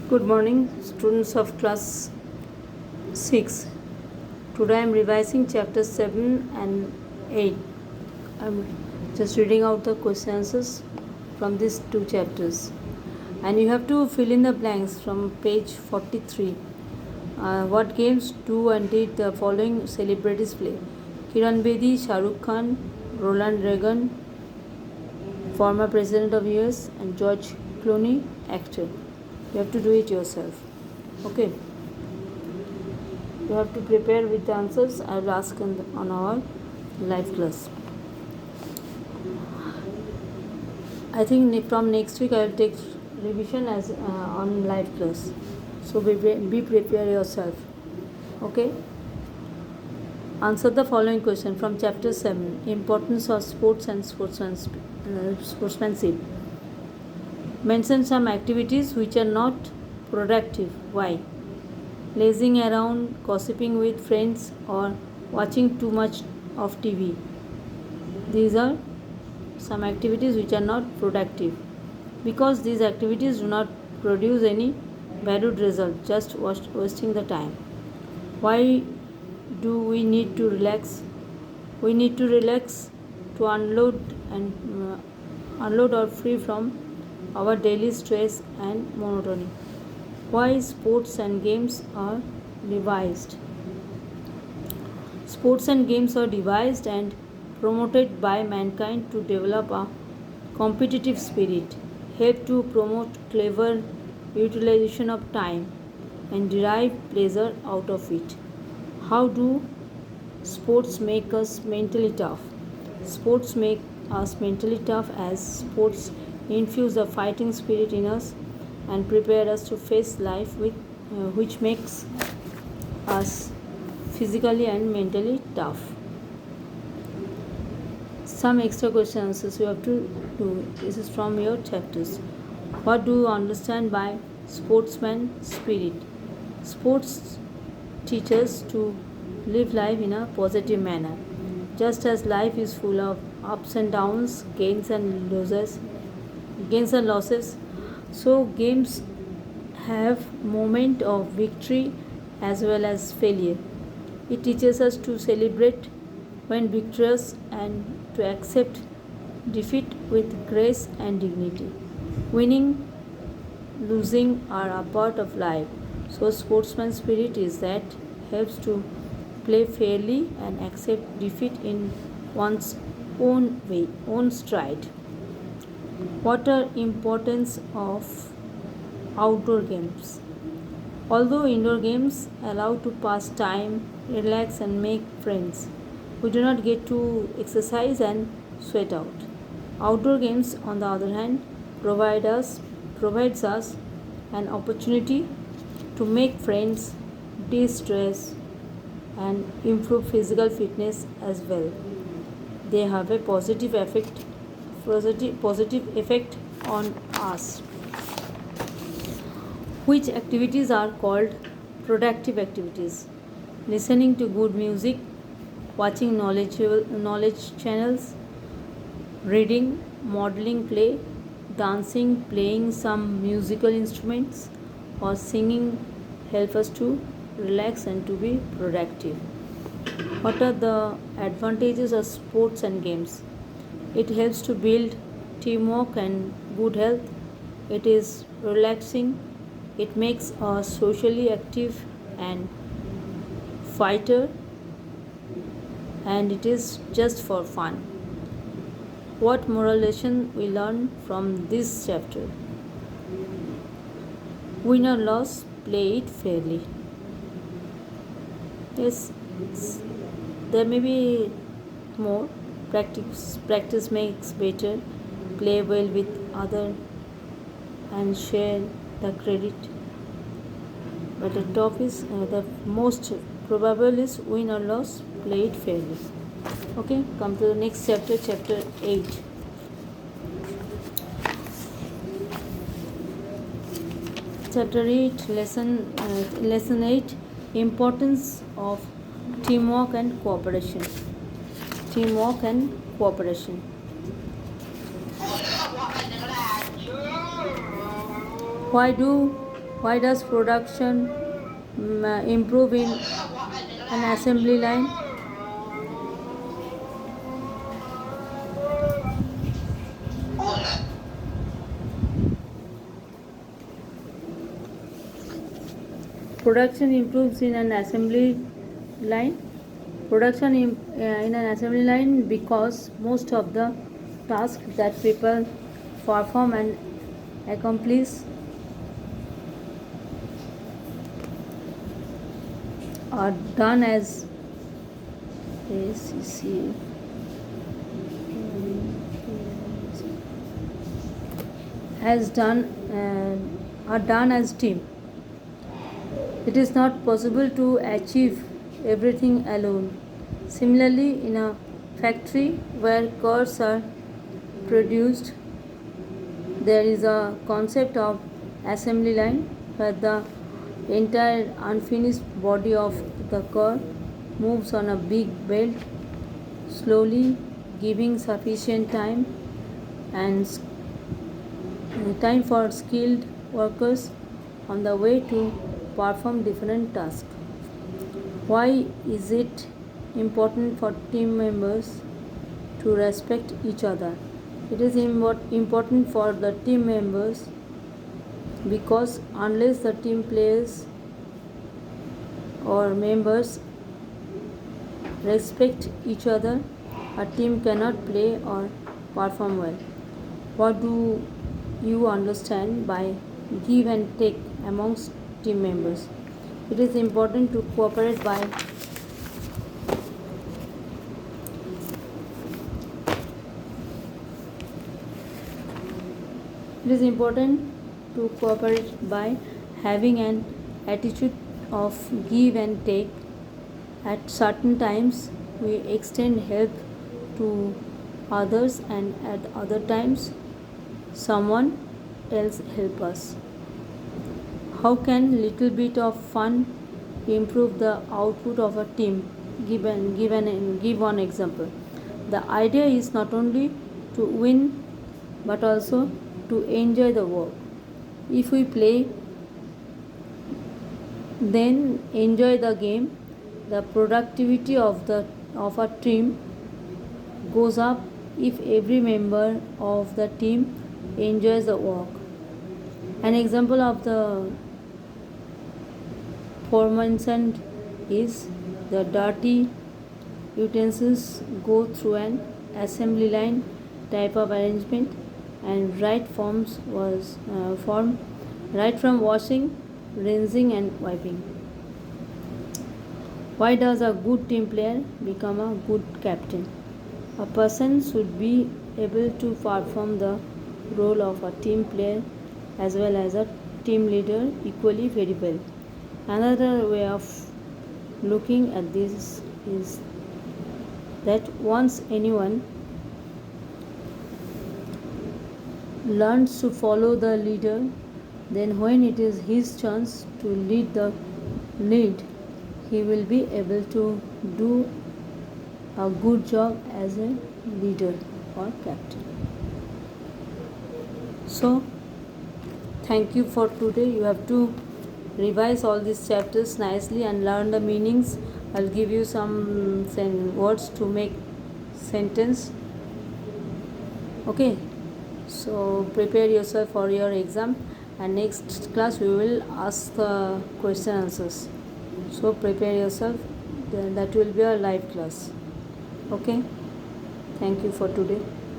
Good morning, students of class 6. Today I am revising chapters 7 and 8. I am just reading out the question answers from these two chapters. And you have to fill in the blanks from page 43. What games do and did the following celebrities play? Kiran Bedi, Shah Rukh Khan, Ronald Reagan, former president of US, and George Clooney, actor. You have to do it yourself. Okay. You have to prepare with the answers I will ask on our live class. I think from next week I will take revision as on live class. So be prepare yourself. Okay. Answer the following question from chapter 7. Importance of sports and sportsmanship. Mention some activities which are not productive. Why? Lazing around, gossiping with friends, or watching too much of TV. These are some activities which are not productive. Because these activities do not produce any valued result, just wasting the time. Why do we need to relax? We need to relax to unload or free from our daily stress and monotony. Why sports and games are devised? Sports and games are devised and promoted by mankind to develop a competitive spirit, help to promote clever utilization of time, and derive pleasure out of it. How do sports make us mentally tough? Sports make us mentally tough as sports infuse a fighting spirit in us and prepare us to face life which makes us physically and mentally tough. Some extra question answers you have to do. This is from your chapters. What do you understand by sportsman spirit? Sports teach us to live life in a positive manner. Just as life is full of ups and downs, gains and losses, so games have moment of victory as well as failure. It teaches us to celebrate when victorious and to accept defeat with grace and dignity. Winning, losing are a part of life. So sportsman spirit is that helps to play fairly and accept defeat in one's own way, own stride. What are importance of outdoor games? Although indoor games allow to pass time, relax and make friends, we do not get to exercise and sweat out. Outdoor games, on the other hand, provides us an opportunity to make friends, de-stress, and improve physical fitness as well. They have a positive effect on us. Which activities are called productive activities? Listening to good music, watching knowledge channels, reading, modeling clay, dancing, playing some musical instruments, or singing help us to relax and to be productive. What are the advantages of sports and games? It helps to build teamwork and good health. It is relaxing. It makes us socially active and fighter, and it is just for fun. What moral lesson we learn from this chapter? Win or loss, play it fairly. Yes, there may be more. Practice makes better. Play well with other and share the credit. But the top is the most probable is win or loss, play it fairly. Okay, come to the next chapter, chapter 8. Chapter 8, lesson 8, importance of teamwork and cooperation. Teamwork and cooperation. Why do Why does production improve in an assembly line? Production improves in an assembly line. Production in an assembly line because most of the tasks that people perform and accomplish are done as ACC has done are done as team. It is not possible to achieve everything alone. Similarly, in a factory where cars are produced, there is a concept of assembly line where the entire unfinished body of the car moves on a big belt slowly, giving sufficient time and time for skilled workers on the way to perform different tasks. Why is it important for team members to respect each other? It is important for the team members because unless the team players or members respect each other, a team cannot play or perform well. What do you understand by give and take amongst team members? It is important to cooperate by It is important to cooperate by having an attitude of give and take. At certain times, we extend help to others, and at other times, someone else help us. How can little bit of fun improve the output of a team? Give one example. The idea is not only to win but also to enjoy the work. If we play, then enjoy the game, the productivity of a team goes up if every member of the team enjoys the work. An example of the aforementioned is the dirty utensils go through an assembly line type of arrangement and form right from washing, rinsing and wiping. Why does a good team player become a good captain? A person should be able to perform the role of a team player as well as a team leader equally very well. Another way of looking at this is that once anyone learns to follow the leader, then when it is his chance to lead, he will be able to do a good job as a leader or captain. So, thank you for today. You have to revise all these chapters nicely and learn the meanings. I'll give you some words to make sentence. Okay, so prepare yourself for your exam, and next class we will ask the question answers. So prepare yourself. Then that will be a live class. Okay, thank you for today.